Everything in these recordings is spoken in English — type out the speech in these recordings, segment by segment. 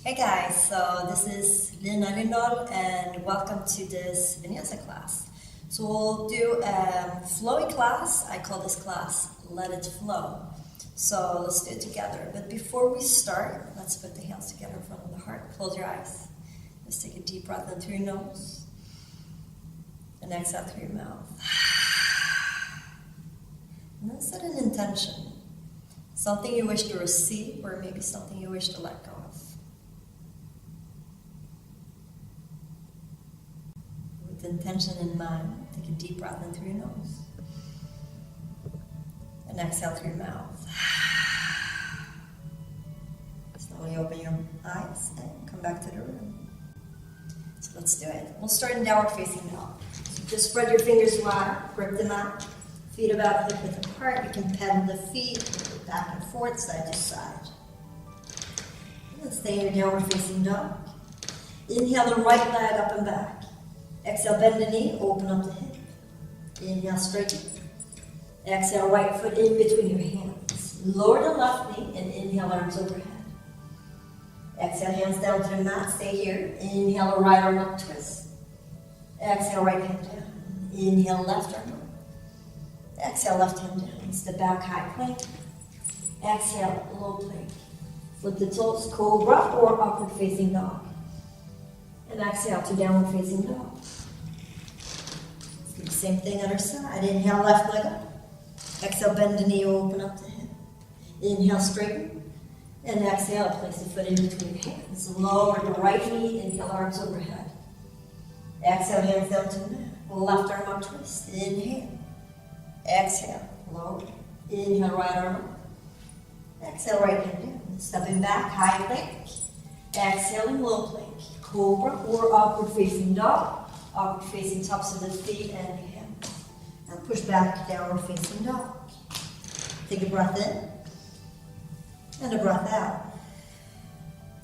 Hey guys, so this is Lina Lindahl and welcome to this Vinyasa class. So we'll do a flowy class. I call this class Let It Flow. So let's do it together. But before we start, let's put the hands together in front of the heart. Close your eyes. Just take a deep breath in through your nose and exhale through your mouth. And then set an intention. Something you wish to receive or maybe something you wish to let go of. With intention in mind, take a deep breath in through your nose and exhale through your mouth. Slowly open your eyes and come back to the room. So let's do it. We'll start in downward facing dog. So just spread your fingers wide, grip them out. Feet about hip width apart. You can pedal the feet back and forth, side to side. And then stay in your downward facing dog. Inhale the right leg up and back. Exhale, bend the knee, open up the hip. Inhale, straighten. Exhale, right foot in between your hands. Lower the left knee and inhale, arms overhead. Exhale, hands down to the mat, stay here. Inhale, right arm up, twist. Exhale, right hand down. Inhale, left arm up. Exhale, left hand down. Step back, high plank. Exhale, low plank. Flip the toes, cobra or upward facing dog. And exhale to downward facing dog. Let's do the same thing other side. Inhale, left leg up. Exhale, bend the knee, open up the hip. Inhale, straighten. And exhale, place the foot in between your hands. Lower the right knee, inhale, arms overhead. Exhale, hands down to the mat. Left arm up, twist. Inhale. Exhale, lower. Inhale, right arm up. Exhale, right hand down. Stepping back, high plank. Exhaling, low plank. Cobra or upward facing dog. Upward facing tops of the feet and hands. And push back, downward facing dog. Take a breath in and a breath out.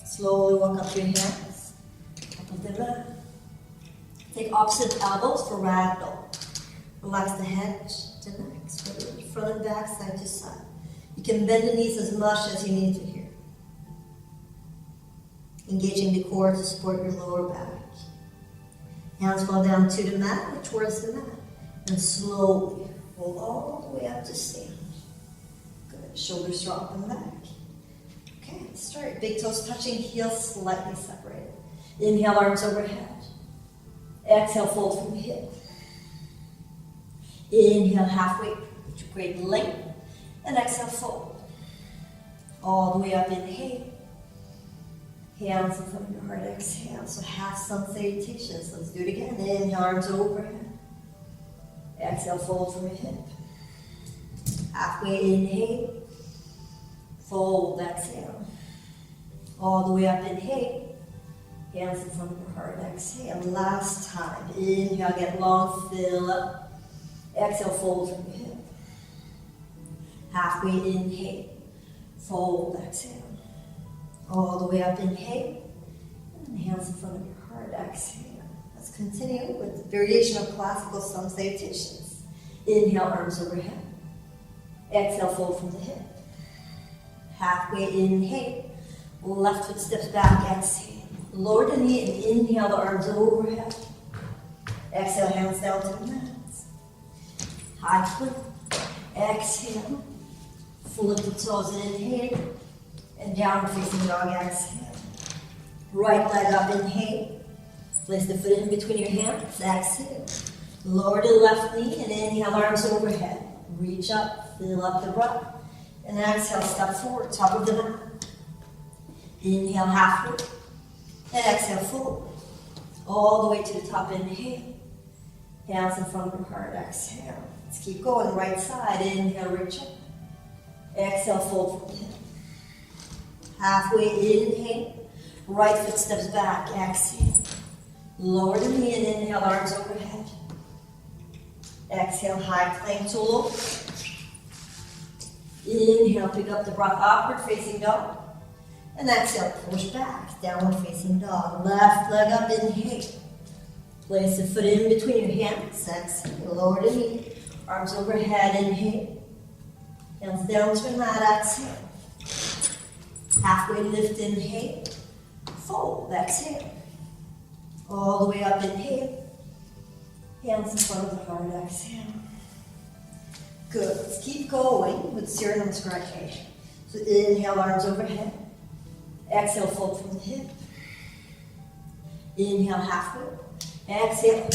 Slowly walk up your hands, up of the mat. Take opposite elbows for ragdoll. Relax the head to neck, spread it front and back, side to side. You can bend the knees as much as you need to here. Engaging the core to support your lower back. Hands fall down to the mat or towards the mat. And slowly roll all the way up to stand. Good. Shoulders drop and back. Okay, let's start. Big toes touching, heels slightly separated. Inhale, arms overhead. Exhale, fold from the hip. Inhale, halfway to great length. And exhale, fold. All the way up, inhale. Hands in front of your heart, exhale. So half sun salutations. Let's do it again. Inhale, arms overhead. Exhale, fold from your hip. Halfway, inhale. Fold, exhale. All the way up, inhale. Hands in front of your heart, exhale. Last time. Inhale, get long, fill up. Exhale, fold from your hip. Halfway, inhale. Fold, exhale. All the way up, inhale. And hands in front of your heart, exhale. Let's continue with the variation of classical sun salutations. Inhale, arms overhead. Exhale, fold from the hip. Halfway, inhale. Left foot steps back, exhale. Lower the knee and inhale, the arms overhead. Exhale, hands down to the mat. High flip. Exhale. Flip the toes, inhale. And downward facing dog, exhale. Right leg up, inhale. Place the foot in between your hands, exhale. Lower the left knee and inhale, arms overhead. Reach up, fill up the breath. And exhale, step forward, top of the mat. Inhale, halfway. And exhale, fold. All the way to the top, inhale. Hands in front of your heart, exhale. Let's keep going, right side, inhale, reach up. Exhale, fold from the hip. Halfway, inhale. Right foot steps back, exhale. Lower the knee and inhale, arms overhead. Exhale, high plank to low. Inhale, pick up the breath, upward facing dog. And exhale, push back, downward facing dog. Left leg up, inhale. Place the foot in between your hands, exhale. Lower the knee, arms overhead, inhale. Hands down to the mat, exhale. Halfway lift, inhale. fold, exhale. All the way up, inhale. Hands in front of the heart, exhale. Good, let's keep going with sternum scratching. So inhale, arms overhead. Exhale, fold from the hip. Inhale, halfway. Exhale.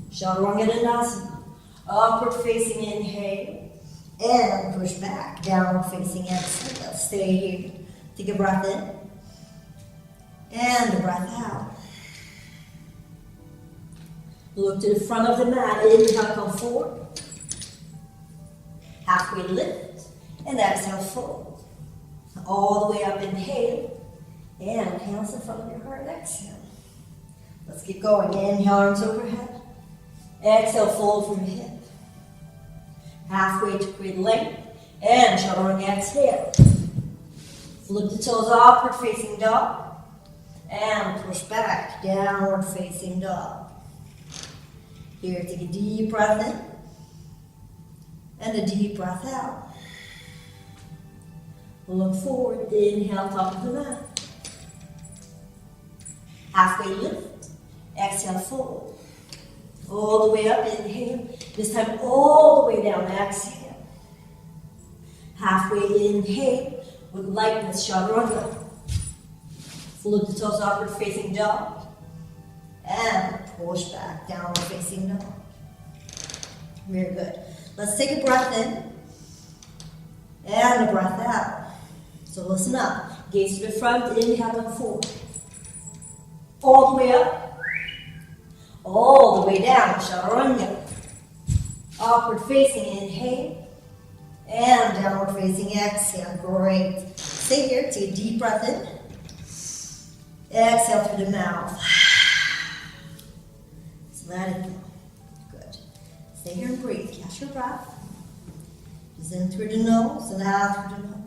Chaturanga Dandasana. Upward facing inhale. And push back. Downward facing exhale. Stay here. Take a breath in. And a breath out. Look to the front of the mat. Inhale, come forward. Halfway lift. And exhale, fold. All the way up, inhale. And hands in front of your heart, exhale. Let's keep going. Inhale, arms overhead. Exhale, fold from your hip. Halfway to create length. And chaturanga, exhale. Flip the toes upward facing dog. And push back, downward facing dog. Here, take a deep breath in. And a deep breath out. Look forward, inhale, top of the mat. Halfway lift, exhale, fold. All the way up, inhale. This time all the way down, exhale. Halfway inhale, with lightness, chaturanga. Flip the toes upward facing dog. And push back, downward facing dog. Very good. Let's take a breath in. And a breath out. So listen up. Gaze to the front, inhale, come forward. All the way up. All the way down, chaturanga. Upward facing, inhale. And downward facing, exhale. Great. Stay here, take a deep breath in. Exhale through the mouth. Just let it go. Good. Stay here and breathe. Catch your breath. Just in through the nose and out through the nose.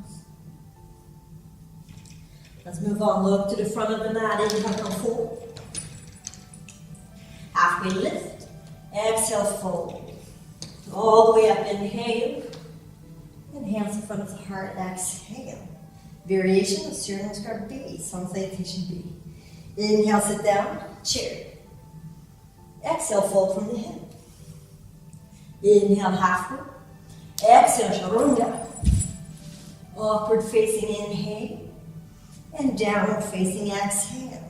Let's move on. Look to the front of the mat. Inhale, come forward. Halfway lift. Exhale, fold. All the way up, inhale. And hands in front of the heart, exhale. Variation of sternum scar B, some salutation B. Inhale, sit down, chair. Exhale, fold from the hip. Inhale, halfway. Exhale, chaturanga. Upward facing inhale. And downward facing exhale.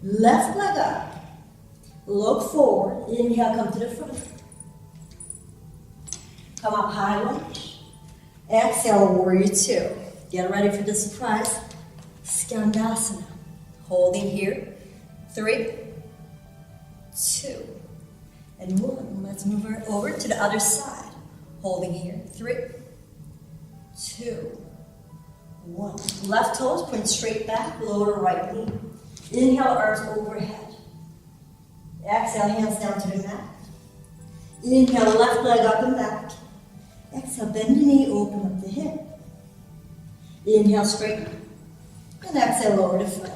Left leg up. Look forward. Inhale, come to the front. Come up, high lunge. Exhale, warrior two. Get ready for the surprise. Skandasana. Holding here. 3, 2, and 1. Let's move over to the other side. Holding here. 3, 2, 1. Left toes point straight back. Lower right knee. Inhale, arms overhead. Exhale, hands down to the mat. Inhale, left leg up and back. Exhale, bend the knee, open up the hip. Inhale, straighten. And exhale, lower the foot.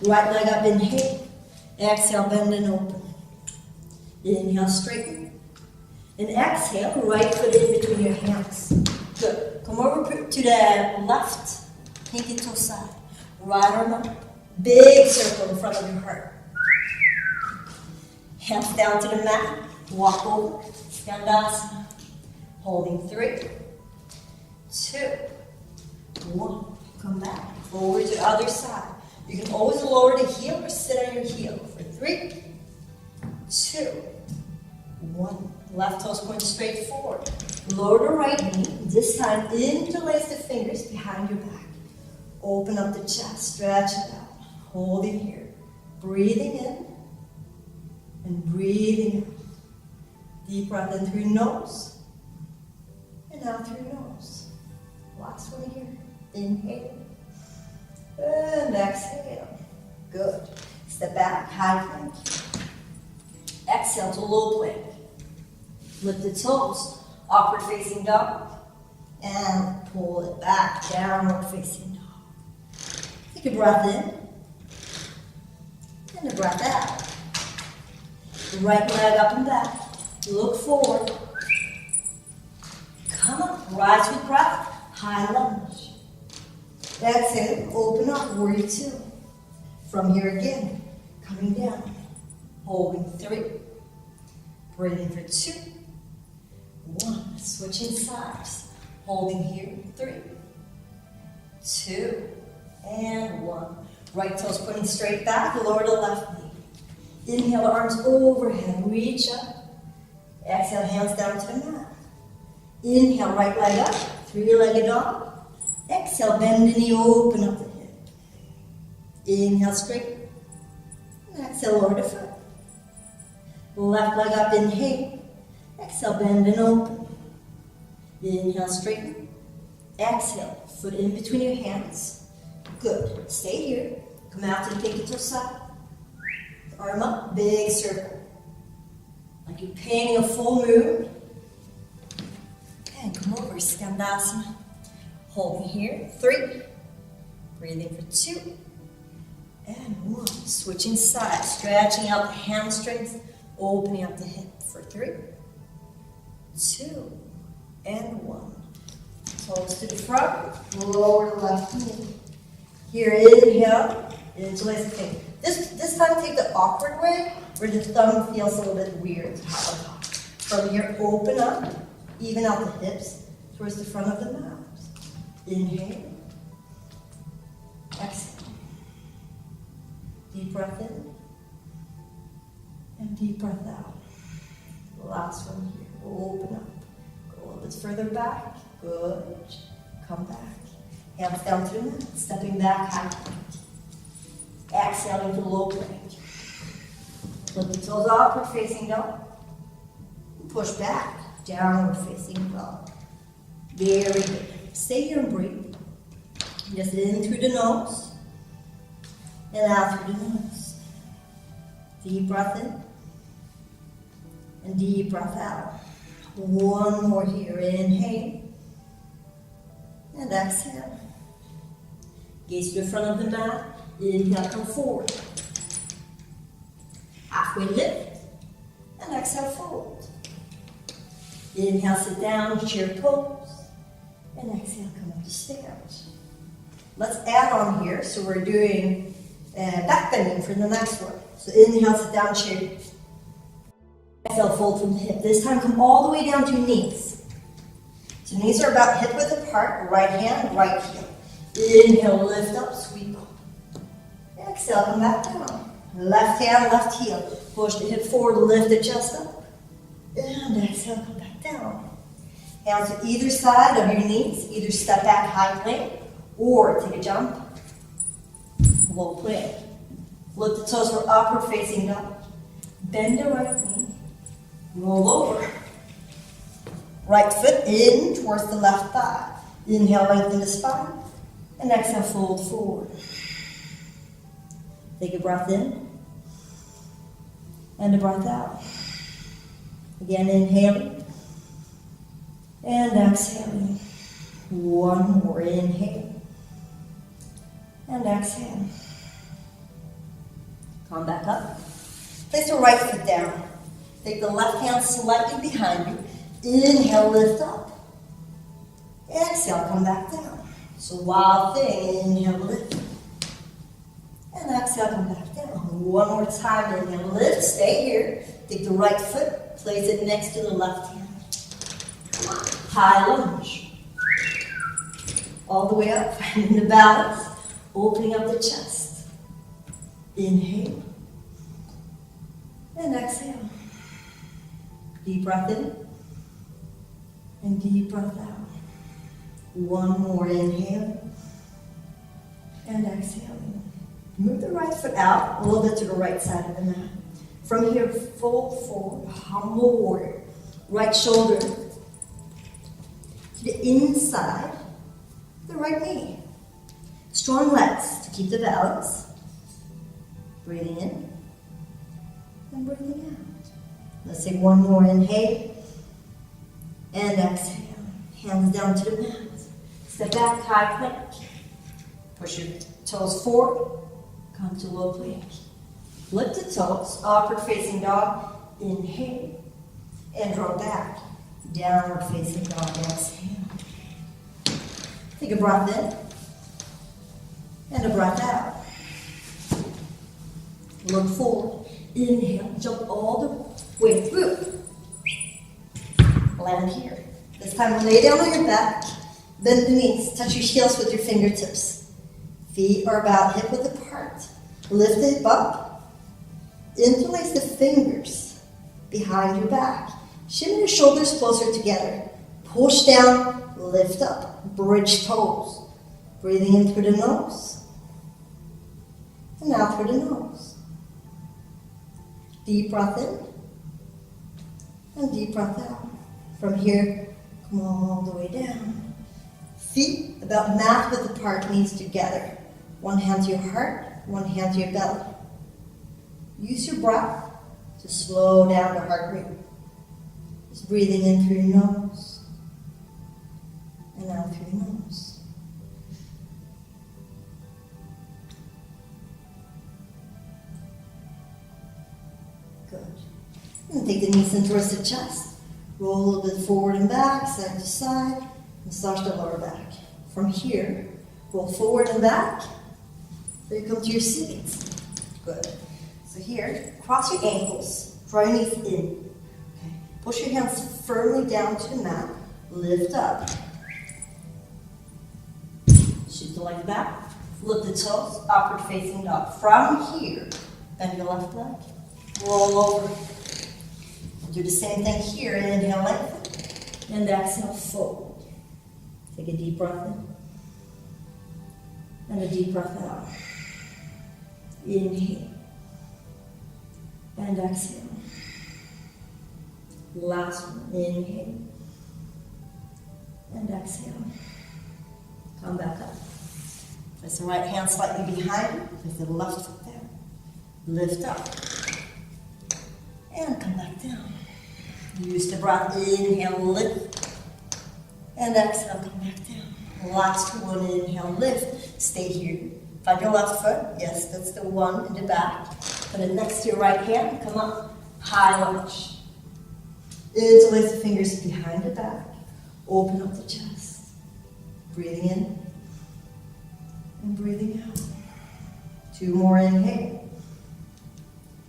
Right leg up, inhale. Exhale, bend and open. Inhale, straighten. And exhale, right foot in between your hands. Good. Come over to the left, pinky toe side. Right arm up. Big circle in front of your heart. Hands down to the mat. Walk over. Skandasana. Holding 3, 2, 1. Come back. Over to the other side. You can always lower the heel or sit on your heel. For 3, 2, 1. Left toes point straight forward. Lower the right knee. This time interlace the fingers behind your back. Open up the chest. Stretch it out. Holding here. Breathing in. And breathing out. Deep breath in through your nose. And out through your nose. Last one here. Inhale. And exhale. Good. Step back, high plank. Exhale to low plank. Lift the toes, upward facing dog. And pull it back, downward facing dog. Take a breath in. And a breath out. Right leg up and back. Look forward. Come up, rise with breath, high lunge. Exhale, open up, warrior two. From here again, coming down, holding 3, breathing for 2, 1, switching sides, holding here, 3, 2, and 1. Right toes pointing straight back, lower the left knee. Inhale, arms overhead, reach up. Exhale, hands down to the mat. Inhale, right leg up, 3-legged dog. Exhale, bend the knee, open up the hip. Inhale, straighten. Exhale, lower the foot. Left leg up, inhale. Exhale, bend and open. Inhale, straighten. Exhale, foot in between your hands. Good. Stay here. Come out to the pinky toe side. Arm up, big circle. Like you're painting a full moon. And come over, Skandasana. Holding here, 3. Breathing for 2. And 1. Switching sides, stretching out the hamstrings, opening up the hip for 3, 2, and 1. Toes to the front, lower the left knee. Here, inhale, interlace the finger. This time take the awkward way, where the thumb feels a little bit weird. From here, open up, even out the hips towards the front of the mat. Inhale, exhale. Deep breath in, and deep breath out. Last one here, open up. Go a little bit further back, good. Come back. Hands down to the mat, stepping back, high plank. Exhaling to low plank. Flip the toes upward facing dog. Push back, downward facing dog. Very good. Stay here and breathe. Just in through the nose and out through the nose. Deep breath in and deep breath out. One more here. Inhale and exhale. Gaze to the front of the mat. Inhale, come forward. Halfway lift and exhale, fold. Inhale, sit down, chair pose. And exhale, come up the stairs. Let's add on here. So we're doing back bending for the next one. So inhale, sit down, chair. Exhale, fold from the hip. This time, come all the way down to knees. So knees are about hip width apart. Right hand, right heel. Inhale, lift up, sweep up. Exhale, come back down. Left hand, left heel. Push the hip forward, lift the chest up. And exhale, come back down. Hands to either side of your knees. Either step back, high plank, or take a jump, low plank. Flip the toes for upward facing dog. Bend the right knee. Roll over. Right foot in towards the left thigh. Inhale, lengthen the spine. And exhale, fold forward. Take a breath in. And a breath out. Again, inhaling. And exhaling. One more. Inhale. And exhale. Come back up. Place the right foot down. Take the left hand slightly behind you. Inhale, lift up. Exhale, come back down. So wild thing. Inhale, lift. And exhale, come back down. One more time. Inhale, lift. Stay here. Take the right foot. Place it next to the left hand. High lunge. All the way up. Finding the balance. Opening up the chest. Inhale. And exhale. Deep breath in. And deep breath out. One more. Inhale. And exhaling. Move the right foot out a little bit to the right side of the mat. From here, fold forward. Humble warrior. Right shoulder to the inside of the right knee. Strong legs to keep the balance. Breathing in and breathing out. Let's take one more. Inhale and exhale. Hands down to the mat. Step back, high plank. Push your toes forward. Come to low plank. Flip the toes, upward facing dog. Inhale and draw back. Downward facing dog. Exhale. Take a breath in And a breath out. Look forward. Inhale, jump all the way through. Land here. This time lay down on your back. Bend the knees. Touch your heels with your fingertips. Feet are about hip-width apart. Lift the hip up. Interlace the fingers behind your back. Shimmy your shoulders closer together. Push down, lift up. Bridge toes. Breathing in through the nose. And out through the nose. Deep breath in. And deep breath out. From here, come all the way down. Feet about mat width apart, knees together. One hand to your heart, one hand to your belly. Use your breath to slow down the heart rate. Just breathing in through your nose and out through your nose. Good. And take the knees and towards the chest. Roll a little bit forward and back, side to side. Massage the lower back. From here, roll forward and back. Then you come to your seat. Good. So here, cross your ankles. Draw your knees in. Okay. Push your hands firmly down to the mat. Lift up. Shoot the leg back. Flip the toes. Upward facing dog. From here, bend your left leg. Roll over. We'll do the same thing here. Inhale, lengthen. And exhale, fold. Take a deep breath in. And a deep breath out. Inhale. And exhale. Last one. Inhale. And exhale. Come back up. Place the right hand slightly behind you. Place the left foot down. Lift up. And come back down. Use the breath. Inhale, lift. And exhale, come back down. Last one, inhale, lift. Stay here. Find your left foot. Yes, that's the one in the back. Put it next to your right hand. Come up. High lunge. Interlace the fingers behind the back. Open up the chest. Breathing in. And breathing out. Two more, inhale.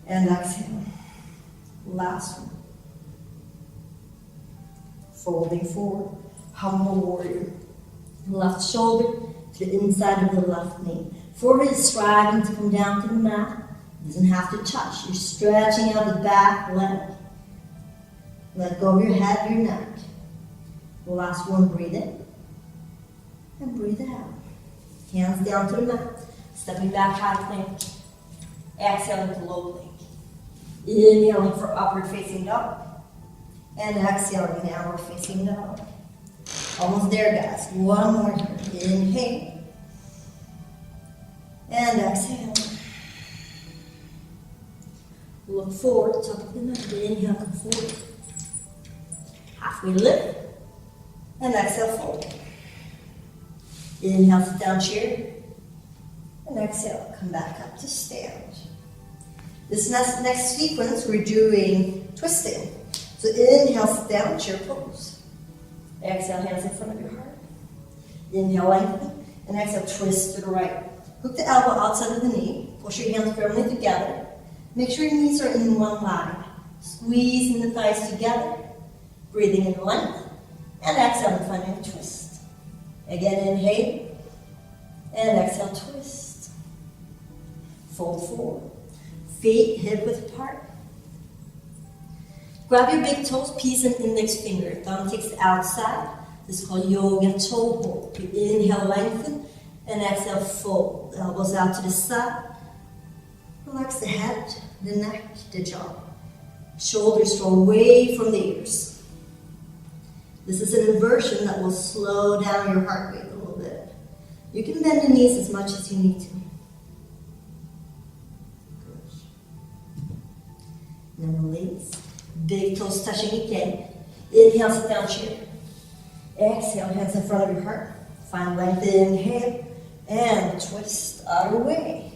And exhale. Last one. Folding forward. Humble warrior. Left shoulder to the inside of the left knee. Forehead is striving to come down to the mat. It doesn't have to touch. You're stretching out the back leg. Let go of your head, your neck. The last one, breathe in. And breathe out. Hands down to the mat. Stepping back, high plank. Exhaling to low plank. Inhaling for upward facing dog. And exhaling, downward facing dog. Almost there, guys. One more here. Inhale. And exhale. Look forward, top of the mat. Inhale, come forward. Halfway lift. And exhale, fold. Inhale, sit down chair. And exhale, come back up to stand. This next sequence, we're doing twisting. So inhale, sit down, chair pose. Exhale, hands in front of your heart. Inhale, lengthen. And exhale, twist to the right. Hook the elbow outside of the knee. Push your hands firmly together. Make sure your knees are in one line. Squeezing the thighs together. Breathing in length. And exhale, and finding a twist. Again, inhale. And exhale, twist. Fold forward. Feet hip width apart. Grab your big toes, peace and index finger. Thumb takes the outside. This is called yoga toe hold. You inhale, lengthen, and exhale, fold. Elbows out to the side. Relax the head, the neck, the jaw. Shoulders draw away from the ears. This is an inversion that will slow down your heart rate a little bit. You can bend the knees as much as you need to. Good. Then release. Big toes touching again. Inhale, sit down chair. Exhale, hands in front of your heart. Find length, inhale. And twist other way.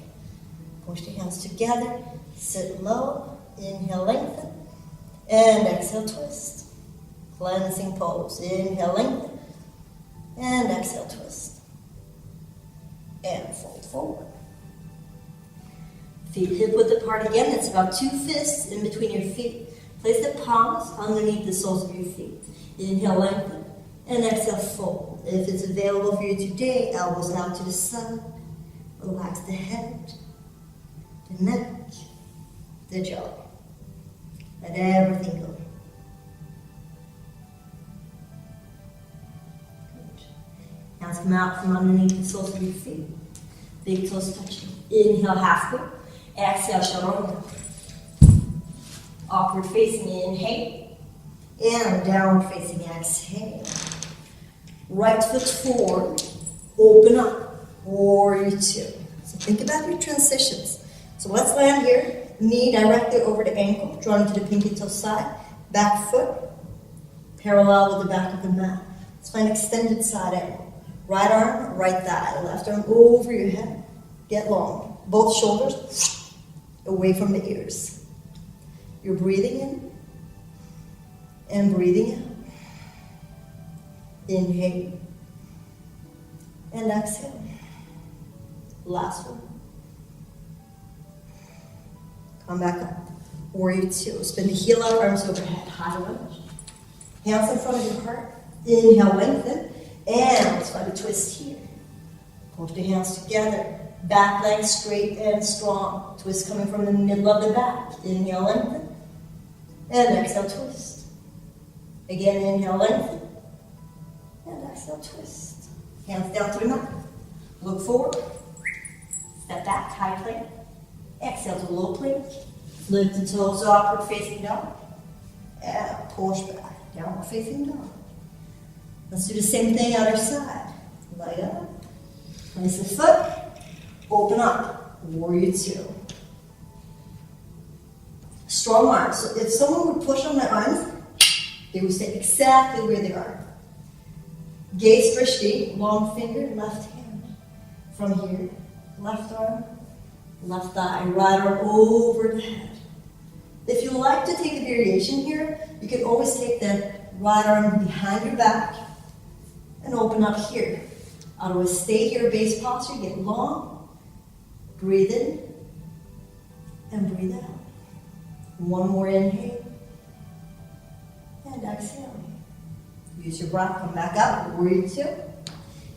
Push the hands together. Sit low. Inhale, lengthen. And exhale, twist. Cleansing pose. Inhale, lengthen. And exhale, twist. and fold forward. Feet hip width apart again. That's about 2 fists in between your feet. Place the palms underneath the soles of your feet. Inhale, lengthen, and exhale, fold. If it's available for you today, elbows down to the side. Relax the head, the neck, the jaw. Let everything go. Good. Hands come out from underneath the soles of your feet. Big toes touching. Inhale, halfway. Exhale, chaturanga. Upward facing inhale. And downward facing exhale. Right foot forward. Open up. Warrior 2. So think about your transitions. So let's land here. Knee directly over the ankle. Drawn to the pinky toe side. Back foot. Parallel with the back of the mat. Let's find extended side angle. Right arm, right thigh. Left arm over your head. Get long. Both shoulders away from the ears. You're breathing in and breathing out. Inhale and exhale. Last one. Come back up. Warrior 2. Spin the heel out, arms overhead. High lunge. Hands in front of your heart. Inhale, lengthen. And let's find a twist here. Push the hands together. Back leg straight and strong. Twist coming from the middle of the back. Inhale, lengthen. And exhale, twist. Again, inhale, lengthen. And exhale, twist. Hands down to the mat. Look forward. Step back, high plank. Exhale to low plank. Lift the toes upward facing dog. And push back, downward facing dog. Let's do the same thing other side. Light up. Place the foot. Open up. Warrior 2. Strong arms. So if someone would push on my arms, they would stay exactly where they are. Gaze drishti, long finger, left hand. From here, left arm, left thigh, right arm over the head. If you like to take a variation here, you can always take that right arm behind your back and open up here. Otherwise, stay here, base posture, get long, breathe in, and breathe out. One more inhale, and exhale. Use your breath, come back up, warrior 2.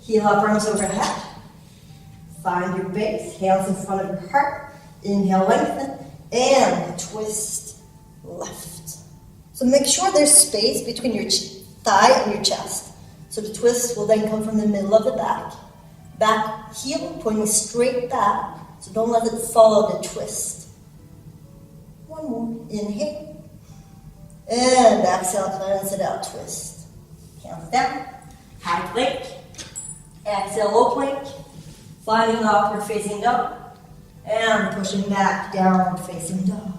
Heel up, arms overhead. Find your base, hands in front of your heart. Inhale, lengthen, and twist left. So make sure there's space between your thigh and your chest. So the twist will then come from the middle of the back. Back heel pointing straight back, so don't let it follow the twist. One more, inhale. And exhale, cleanse it out, twist. Hands down, high plank. Exhale, low plank. Finding upward facing dog. And pushing back, downward facing dog.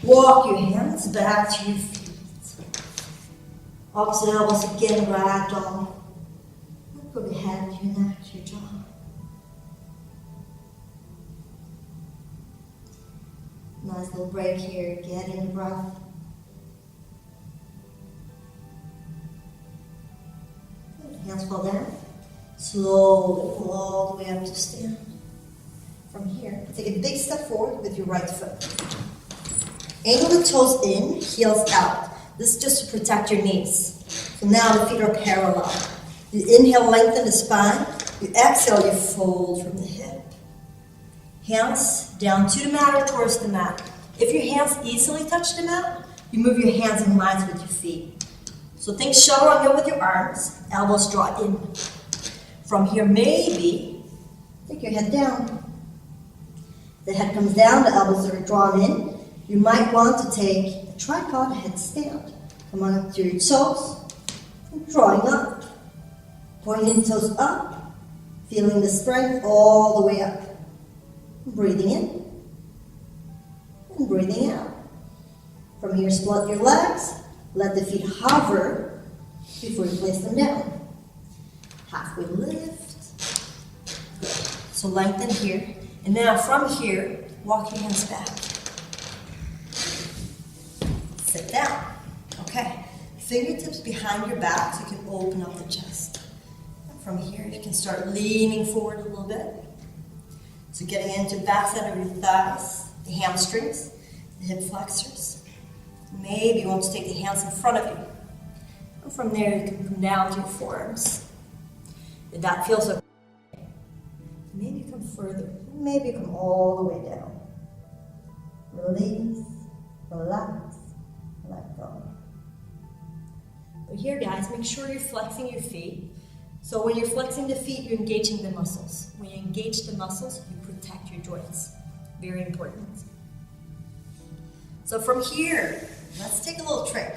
Walk your hands back to your feet. Opposite elbows again, ragdoll. Let go of your head, your neck, your jaw. Nice little break here, getting the breath. Good. Hands fall down. Slowly pull all the way up to stand. From here, take a big step forward with your right foot. Angle the toes in, heels out. This is just to protect your knees. So now the feet are parallel. You inhale, lengthen the spine. You exhale, you fold from the hip. Hands down to the mat or towards the mat. If your hands easily touch the mat, you move your hands in lines with your feet. So think chaturanga with your arms. Elbows draw in. From here, maybe take your head down. The head comes down, the elbows are drawn in. You might want to take a tripod headstand. Come on up to your toes, and drawing up. Pointing the toes up, feeling the strength all the way up. Breathing in, and breathing out. From here, split your legs. Let the feet hover before you place them down. Halfway lift. Good. So lengthen here. And now from here, walk your hands back. Sit down. Okay. Fingertips behind your back so you can open up the chest. And From here, you can start leaning forward a little bit. So getting into backside of your thighs, the hamstrings, the hip flexors. Maybe you want to take the hands in front of you. And from there, you can come down to your forearms. If that feels okay, maybe come further. Maybe come all the way down. Release, relax, let go. But here, guys, make sure you're flexing your feet. So when you're flexing the feet, you're engaging the muscles. When you engage the muscles, you protect your joints. Very important. So from here, let's take a little trick.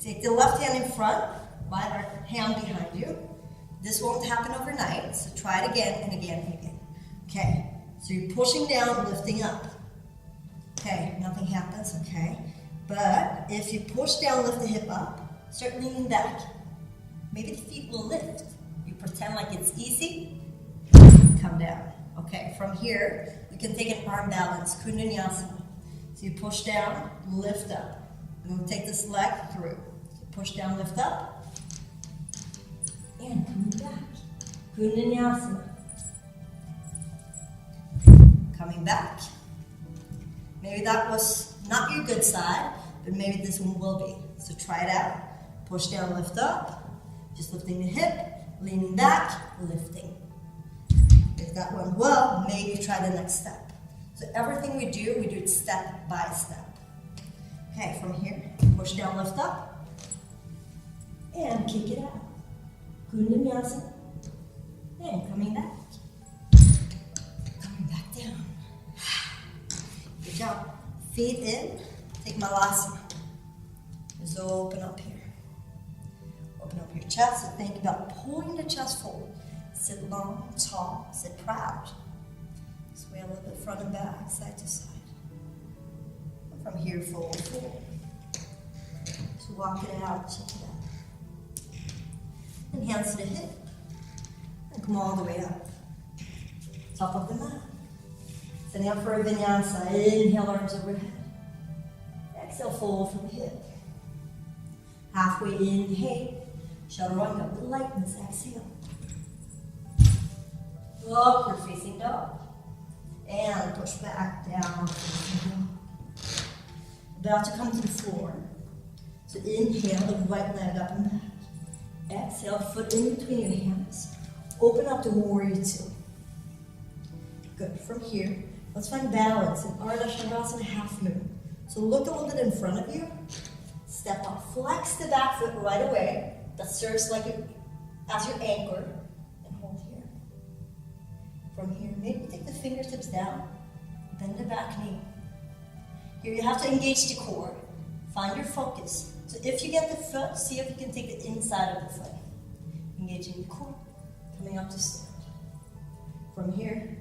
Take the left hand in front, right hand behind you. This won't happen overnight, so try it again and again and again. Okay, so you're pushing down and lifting up. Okay, nothing happens, okay? But if you push down, lift the hip up, start leaning back. Maybe the feet will lift. You pretend like it's easy, come down. Okay, from here, you can take an arm balance, Vinyasa. So you push down, lift up. And we'll take this leg through. So push down, lift up. And coming back. Vinyasa. Coming back. Maybe that was not your good side, but maybe this one will be. So try it out. Push down, lift up. Just lifting the hip, leaning back, lifting. If that went well, maybe try the next step. So everything we do it step by step. Okay, from here, push down, lift up, and kick it out. Vinyasa, and coming back. Coming back down. Good job. Feet in, take Malasana. Just open up here. Open up your chest, so think about pulling the chest forward. Sit long, tall, sit proud. Sway a little bit front and back, side to side. And from here, forward, forward. So walk it out, check it out. And hands to the hip. And come all the way up. Top of the mat. Setting up for a vinyasa. Inhale, arms overhead. Exhale, fold from the hip. Halfway inhale. Chaturanga with lightness, exhale. Upward facing dog. And push back down. About to come to the floor. So inhale, the right leg up and back. Exhale, foot in between your hands. Open up to warrior two. Good. From here, let's find balance in Ardha Chandrasana half moon. So look a little bit in front of you. Step up. Flex the back foot right away. That serves like as your anchor. And hold here. From here, maybe take the fingertips down. Bend the back knee. Here you have to engage the core. Find your focus. So if you get the foot, see if you can take the inside of the foot. Engaging the core. Coming up to stand. From here,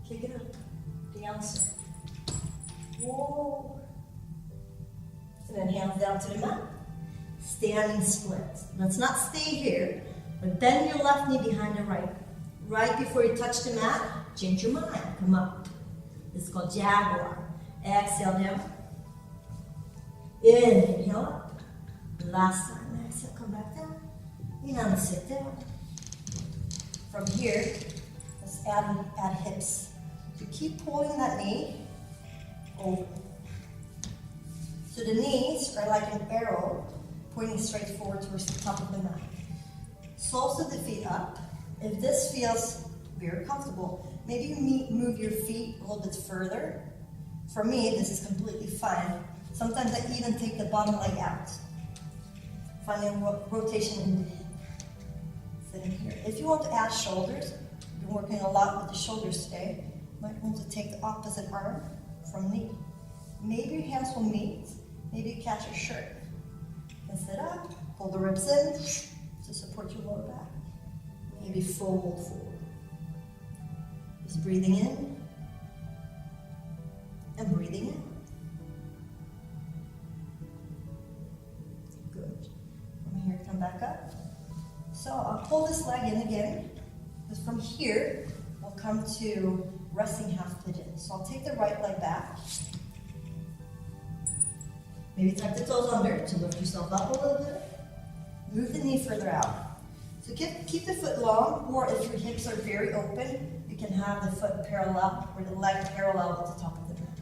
kick it up. Vinyasa. Whoa. And then hands down to the mat. Standing split. Let's not stay here, but bend your left knee behind the right. Right before you touch the mat, change your mind. Come up. This is called Jaguar. Exhale down. Inhale up. Last time. Exhale, come back down. And sit down. From here, let's add hips. So keep pulling that knee over. So the knees are like an arrow pointing straight forward towards the top of the mat. Soles of the feet up. If this feels very comfortable, maybe you move your feet a little bit further. For me, this is completely fine. Sometimes I even take the bottom leg out. Finding rotation in the hip. Sitting here. If you want to add shoulders, I've been working a lot with the shoulders today. You might want to take the opposite arm from knee. Maybe your hands will meet. Maybe you catch your shirt. And sit up, pull the ribs in to support your lower back. Maybe fold forward. Just breathing in and breathing in. Good. From here, come back up. So I'll pull this leg in again. Because from here, we'll come to resting half pigeon. So I'll take the right leg back. Maybe tuck the toes under to lift yourself up a little bit. Move the knee further out. So keep the foot long, or if your hips are very open, you can have the foot parallel, or the leg parallel with the top of the mat.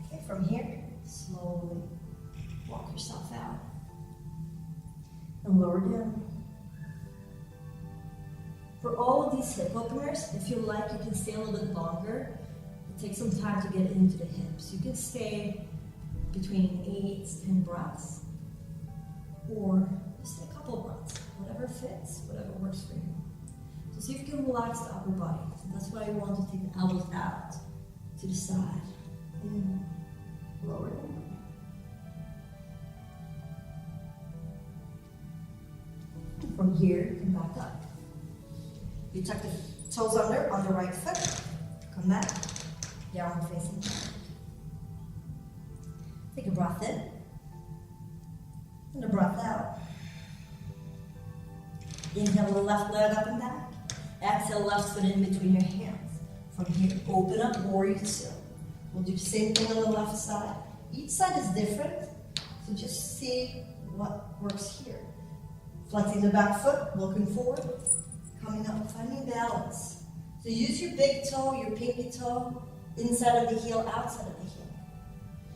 Okay, from here, slowly walk yourself out. And lower down. For all of these hip openers, if you like, you can stay a little bit longer. It takes some time to get into the hips. You can stay between 8 to 10 breaths, or just a couple breaths, whatever fits, whatever works for you. So see if you can relax the upper body. So that's why I want to take the elbows out to the side. And lower down. From here, come back up. You tuck the toes under on the right foot. Come back. Downward facing dog. Take a breath in. And a breath out. Inhale the left leg up and back. Exhale left foot in between your hands. From here, open up, warrior two. We'll do the same thing on the left side. Each side is different, so just see what works here. Flexing the back foot, looking forward, coming up, finding balance. So use your big toe, your pinky toe, inside of the heel, outside of the heel.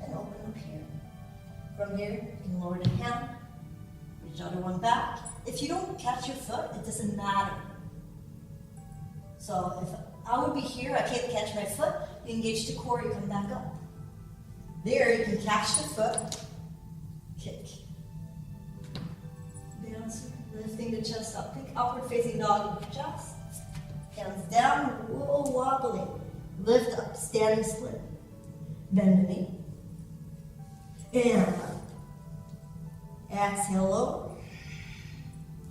And open up here. From here, you can lower the hand, reach the other one back. If you don't catch your foot, it doesn't matter. So if I would be here, I can't catch my foot, you engage the core, you come back up. There, you can catch the foot, kick. Bounce, lifting the chest up. Think upward facing dog with your chest. Hands down, a little wobbly. Lift up, standing split. Bend the knee. And up. Exhale low.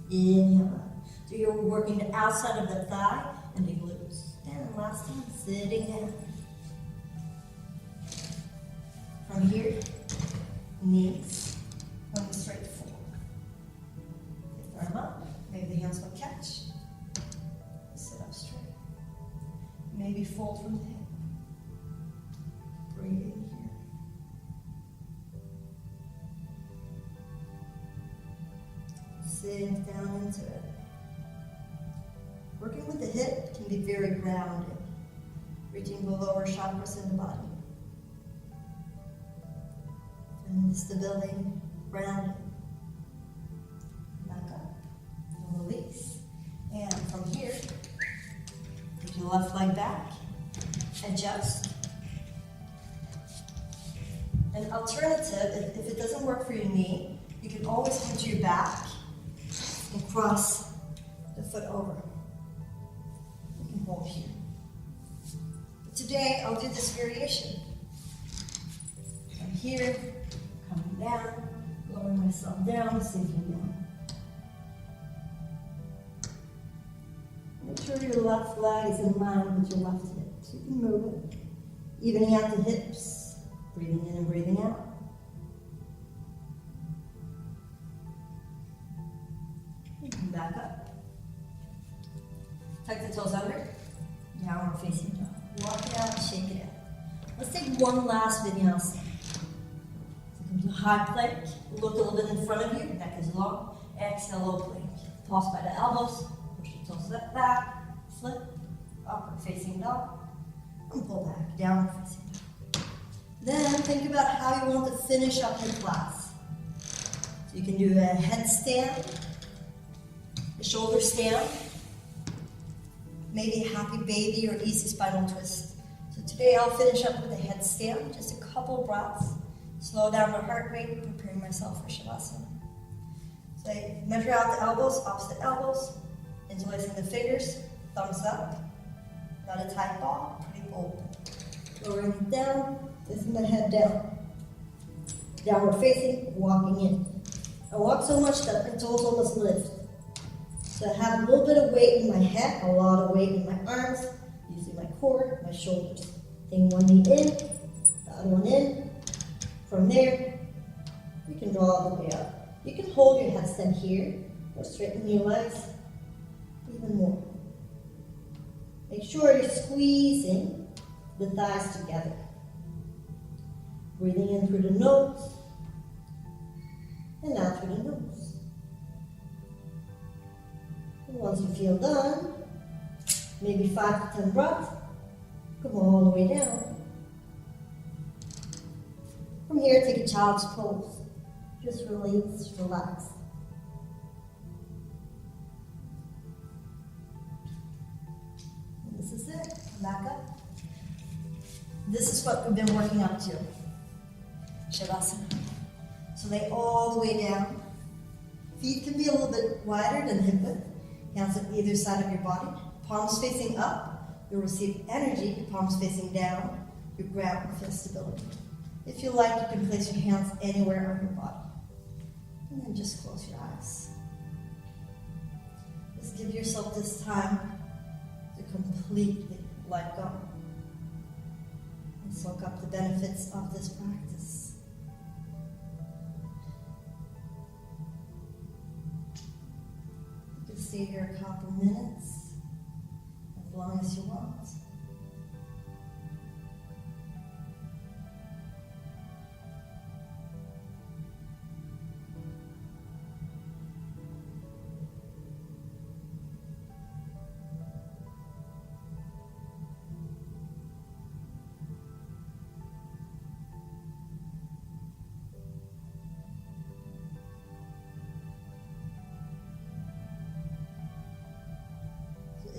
Inhale up. So you're working the outside of the thigh and the glutes. And last time, sitting down. From here, knees going straight forward. Lift arm up. Maybe the hands will catch. Sit up straight. Maybe fold from the hip. Breathing here. Sink down into it. Working with the hip can be very grounded, reaching the lower chakras in the body. And the stability, grounding. Back up. And release. And from here, take your left leg back. Adjust. An alternative, if it doesn't work for your knee, you can always come to your back and cross the foot over. You can hold here. But today, I'll do this variation. From here, coming down, lowering myself down, sinking down. Make sure your left leg is in line with your left hip, so you can move it. Evening out the hips, breathing in and breathing out. And come back up. Tuck the toes under, downward facing dog. Walk it out and shake it out. Let's take one last vinyasa. Come to high plank, look a little bit in front of you, neck is long. Exhale, low plank. Pause by the elbows, push the toes back, flip, upward facing dog, and pull back, downward facing dog. Then think about how you want to finish up your class. So you can do a headstand, a shoulder stand, maybe a happy baby or easy spinal twist. So today I'll finish up with a headstand, just a couple breaths. Slow down my heart rate, preparing myself for Shavasana. So I measure out the elbows, opposite elbows, interlacing the fingers, thumbs up. Not a tight ball, pretty open. Lowering it down, lifting the head down. Downward facing, walking in. I walk so much that my toes almost lift. So I have a little bit of weight in my head, a lot of weight in my arms, using my core, my shoulders. Taking one knee in, the other one in. From there, you can draw all the way up. You can hold your headstand here, or straighten your legs even more. Make sure you're squeezing the thighs together. Breathing in through the nose, and out through the nose. Once you feel done, maybe 5 to 10 breaths, come all the way down. From here, take a child's pose. Just release, relax. And this is it. Come back up. This is what we've been working up to. Shavasana. So lay all the way down. Feet can be a little bit wider than hip width. Hands on either side of your body. Palms facing up. You'll receive energy. Palms facing down. Your ground will feel stability. If you like, you can place your hands anywhere on your body. And then just close your eyes. Just give yourself this time to completely let go and soak up the benefits of this practice. You can stay here a couple minutes, as long as you want.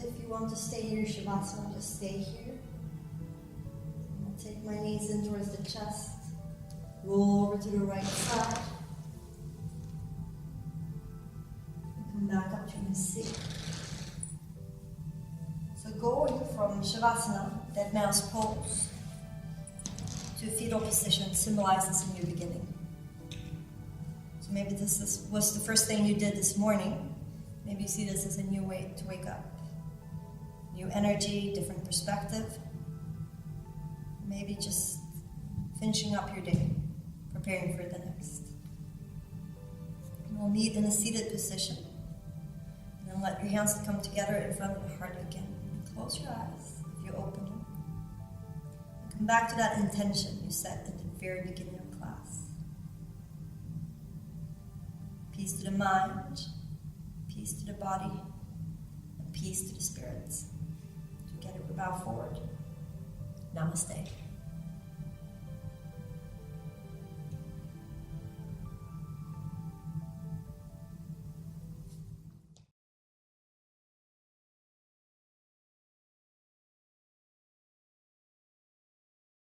If you want to stay here, Shavasana, just stay here. I'll take my knees in towards the chest. Roll over to the right side. And come back up to your seat. So going from Shavasana, dead mouse pose, to fetal position symbolizes a new beginning. So maybe was the first thing you did this morning. Maybe you see this as a new way to wake up. New energy, different perspective. Maybe just finishing up your day, preparing for the next. And we'll meet in a seated position. And then let your hands come together in front of the heart again. And close your eyes if you open them. And come back to that intention you set at the very beginning of class. Peace to the mind, peace to the body, and peace to the spirits. Together we bow forward. Namaste.